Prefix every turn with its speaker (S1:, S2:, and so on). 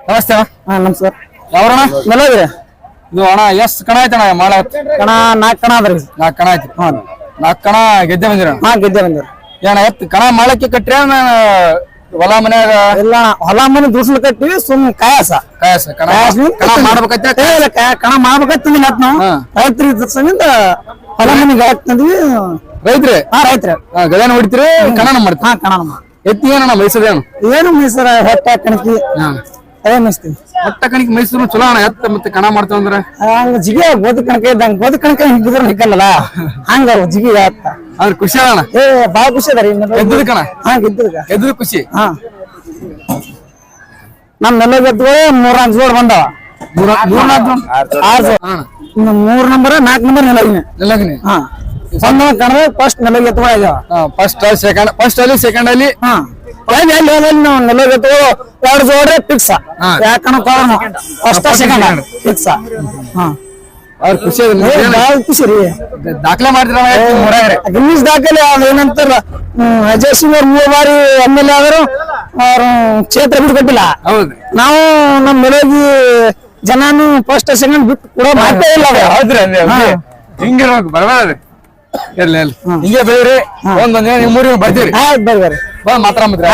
S1: ನಮಸ್ತೆ ಅಣ್ಣ.
S2: ಹಾ ನಮಸ್ಕಾರ.
S1: ಯಾವ್ರಣ
S2: ಮೆಲೋದ್ರಿ
S1: ಇದು ಅಣ್ಣ ಎಷ್ಟ್ ಕಣ ಆಯ್ತಣ್ಣ ಮಾಳ
S2: ಕಣ 4 ಕಣ ಅದ್ರಿ.
S1: 4 ಕಣ ಆಯ್ತು. 4 ಕಣ ಗೆದ್ದೆ ಬಂದಿರ
S2: ಹಾ ಗೆದ್ದೆ ಬಂದಿರಿ.
S1: ಏನ ಎತ್ ಕಣ ಮಾಳಕ್ಕೆ ಕಟ್ರಿ ಹೊಲ ಮನ್ಯಾಗ
S2: ಇಲ್ಲ ಹೊಲ ಮನೆ ದುಡ್ಸಲ್ ಕಟ್ಟಿವಿ ಸುಮ್ ಕಾಯಸ
S1: ಕಾಯಸ ಕಣ ಮಾಡ್ಬೇಕೈತೆ
S2: ಕಣ ಮಾಡ್ಬೇಕಂತಂದ್ವಿ ಮತ್ ನಾವು ರೈತರಿ ಸಮಿಂದ ಹೊಲ ಮನೆಗೆ ಹಾಕ್ತಂದ್ವಿ.
S1: ರೈತ್ರಿ
S2: ಹಾ ರೈತ್ರಿ
S1: ಗದನ ಹೊಡಿತೀರಿ ಕಣನ ಮಾಡ್ತೀವಿ.
S2: ಹಾ ಕಣ
S1: ಎತ್ತಿ ಏನಣ್ಣ ಮೈಸೂರೇನು
S2: ಏನು ಮೀಸರ ಹೊಟ್ಟೆ ಕಣಕಿ ಅದೇ ಮಿಸ್ತೀವಿ.
S1: ಹೊಟ್ಟ ಕಣಿಕ್ ಮೈಸೂರು ಚಲೋ ಅಣ್ಣ ಎತ್ತ ಮತ್ತೆ ಕಣ ಮಾಡ್ತೇವ ಅಂದ್ರೆ
S2: ಹಂಗ ಜಿಗಿ ಗೋದಿ ಕಣಕ ಇದ್ದಂಗ ಗೋದಿ ಕಣಕ ಹಿಡಿದ್ರ ಹಿಕ್ಕಲ್ಲ ಹಂಗ ಜಿಗಿ ಆತ
S1: ಅದ್ರ ಖುಷಿ ಅಣ್ಣ.
S2: ಬಾಳ ಖುಷಿ ಅದ ರೀ
S1: ಗೆದ್ದದ ಕಣ
S2: ಹಾ ಗೆದ್ದದ
S1: ಗೆದ್ದದ ಖುಷಿ.
S2: ಹಾ ನಮ್ ನೆಲ ಗೆದ್ದು 3 ಜೋಡ್ ಬಂದವ. 3 ನಂಬರ್ 4 ನಂಬರ್
S1: ನೆಲಗಿನಿ.
S2: ಹಾ ಒಂದ್ ಕಣ ಫಸ್ಟ್ ನೆಲ ಗೆತ್ತುವ
S1: ಫಸ್ಟ್ ಸೆಕೆಂಡ್ ಫಸ್ಟ್ ಅಲ್ಲಿ ಸೆಕೆಂಡ್ ಅಲ್ಲಿ
S2: ಹಾ ನಾವು ನೆಲ ಗೆತ್ತು 2 ಜೋಡ್ರೆ ಫಿಕ್ಸ್ ಯಾಕನ ಫಸ್ಟ್ ಸೆಕೆಂಡ್ ಫಿಕ್ಸ್. ಹಾ
S1: ಅವ್ರ ಖುಷಿ
S2: ಬಾಳ ಖುಷಿ ರೀ.
S1: ದಾಖಲೆ ಮಾಡ್ತಿರ
S2: ಗಿನ್ನಿಸ್ ದಾಖಲೆ ಅದ್ ಏನಂತಾರ ಅಜಯ್ ಸಿಂಗ್ ಅವ್ರ 3 ಬಾರಿ MLA ಆದ್ರು ಅವ್ರು ಕ್ಷೇತ್ರ ಬಿಟ್ಟು ಕೊಟ್ಟಿಲ್ಲ.
S1: ಹೌದು
S2: ನಾವು ನಮ್ ಮೆಲೋಗಿ ಜನಾನು ಫಸ್ಟ್ ಸೆಕೆಂಡ್ ಬಿಟ್ಟು ಕೂಡ ಮಾಡ್ತಾ ಇಲ್ಲ.
S1: ಹೌದ್ರಿ ಹಿಂಗಿರ್ಬೇಕು ಬರ್ಬಾರ್ದ್ರಿ. ಇರ್ಲಿ ಹಿಂಗೆ ಬೆಳಿರಿ ಒಂದೊಂದ್ ನಿಮ್ ಊರಿಗೆ ಬರ್ತೀರಿ
S2: ಆಯ್ತು ಬರ್ರಿ
S1: ಬಂದ್ ಮಾತಾಡ್ಬಿಟ್ರಿ.